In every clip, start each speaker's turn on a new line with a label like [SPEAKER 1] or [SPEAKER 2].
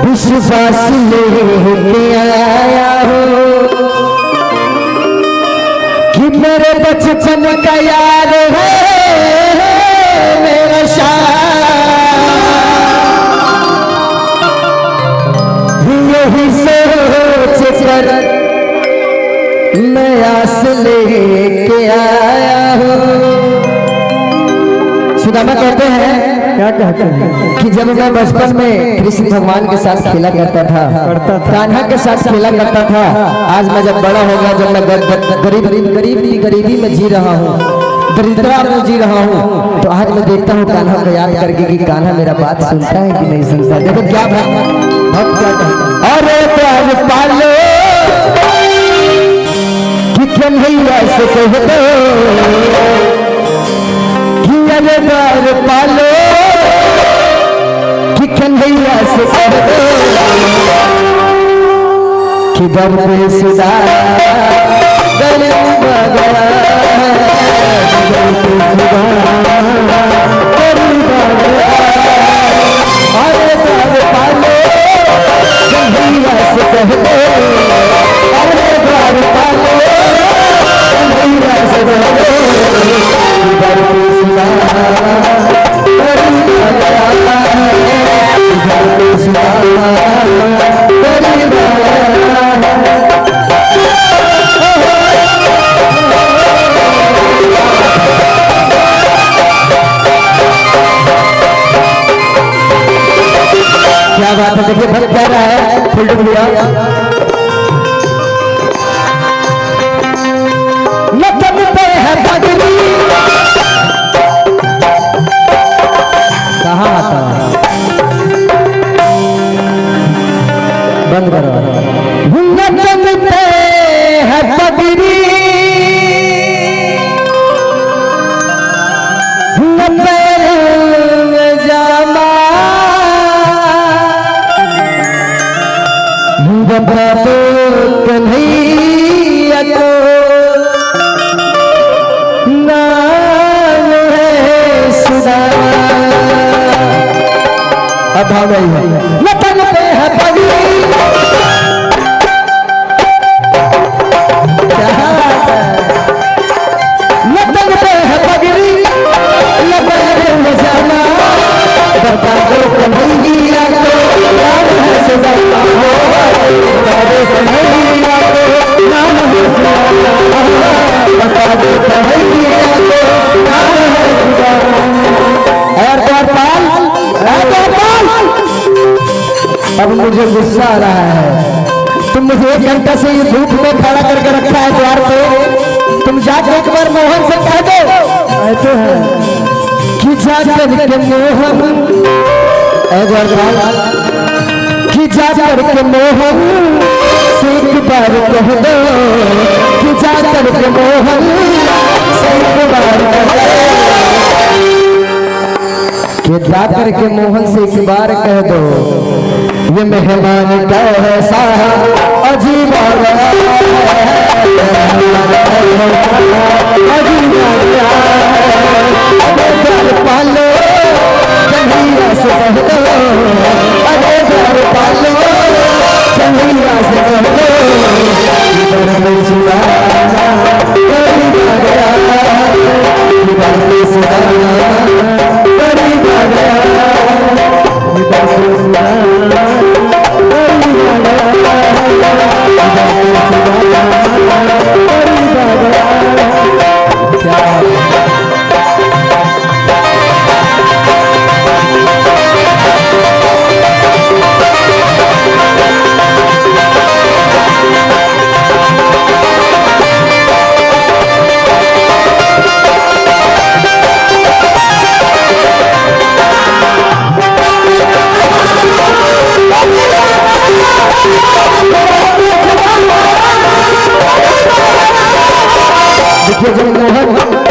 [SPEAKER 1] विश्वास लेके आया हो कि मेरे बचपन का यार है मेरा शान। यही सोच कर मैं आस लेके आया हूँ। सुदामा कहते हैं, क्या कहते हैं कि जब मैं बचपन में कृष्ण भगवान के साथ खेला करता था, कान्हा के साथ खेला करता था, आज मैं जब बड़ा हो गया, जब मैं गरीबी में जी रहा हूँ, दरिद्रता में जी रहा हूँ, तो आज मैं देखता हूँ कान्हा को याद करके कि कान्हा मेरा बात सुनता है कि नहीं सुनता। देखो क्या भक्त क्या कहता है, अरे प्यार पालो कि कन्हैया से कह दो, अरे प्यार पालो कि कन्हैया से कह दो कि दर पे सुधा गरीब गया अरे प्यार पालो कन्हैया से कह दो, अरे प्यार पालो कन्हैया से कह दो दर पे सुधा क्या बात है। देखिए भक्त कह रहा है फुलटू भैया, मतलब पे है पगड़ी कहाँ आता है, बंद करो। मतलब पे है पगड़ी तो कन्हैया को नाम है सुदामा। अब भाव नहीं है, लपन पे है पगड़ी, लपन पे है पगड़ी, लपन में जाना बता दो कन्हैया को नाम है सुदामा। अब मुझे गुस्सा आ रहा है, तुम मुझे 1 घंटा से ये धूप में खड़ा करके रखा है द्वार पे, तुम जाकर एक बार मोहन से कह दो ऐसे है कि जाकर के मोहन, एक बार कि जाकर के मोहन से एक बार कह दो, कि जाकर के मोहन से एक बार कह दो, कि जाकर के मोहन से एक बार कह दो ये मेहमान कैसा अजीब पालो कन्हैया से कह दो, अरे घर पालो कन्हैया से कह दो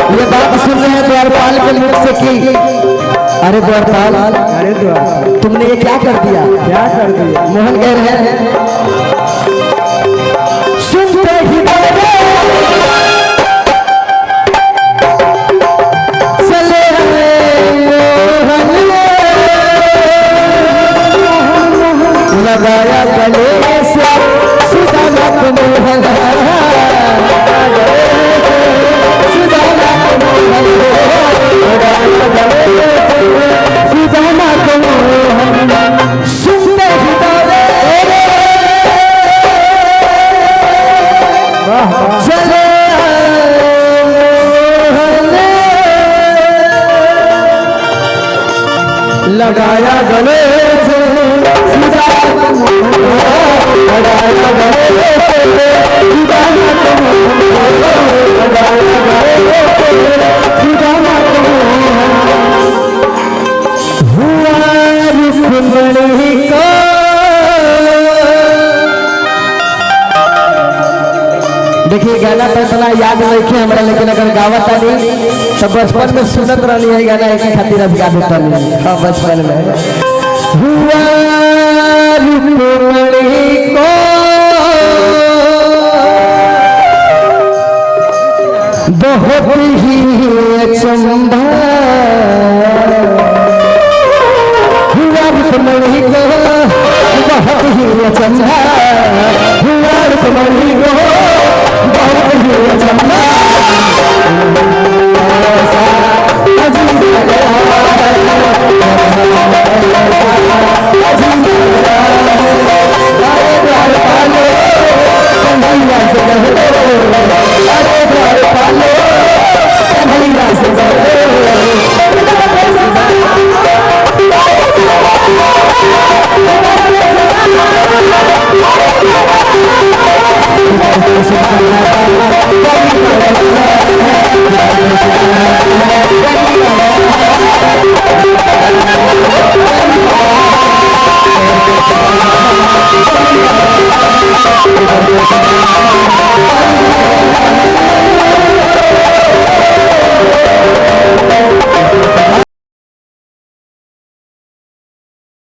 [SPEAKER 1] ये बात सुन रहे हैं द्वारपाल के मुख से कि अरे द्वारपाल, अरे तुमने ये क्या कर दिया, क्या कर दिया। मोहन कह रहे हैं सुनते ही चले मोहन लगाया गले से सुदामा को मोहन सुदामा को मोहन लगाया गले से सुदामा को मोहन सुनते ही दौड़े चले लगाया गले से सुदामा को मोहन लगाया गले से सुदामा को मोहन लगाया गले से सुदामा को मोहन हुआ रुक्मणी को देखिए गाना तो इतना याद नहीं हमारा लेकिन अगर गावत आनी तो बचपन में सुनत रहनी है गाना एक खातिर अब गा देता नहीं। हाँ बचपन में हुआ रुक्मणी को बहुत ही अचंभा हुआ रुक्मणी को बहुत ही अचंभा हुआ रुक्मणी को बहुत ही अचंभा
[SPEAKER 2] Thank you.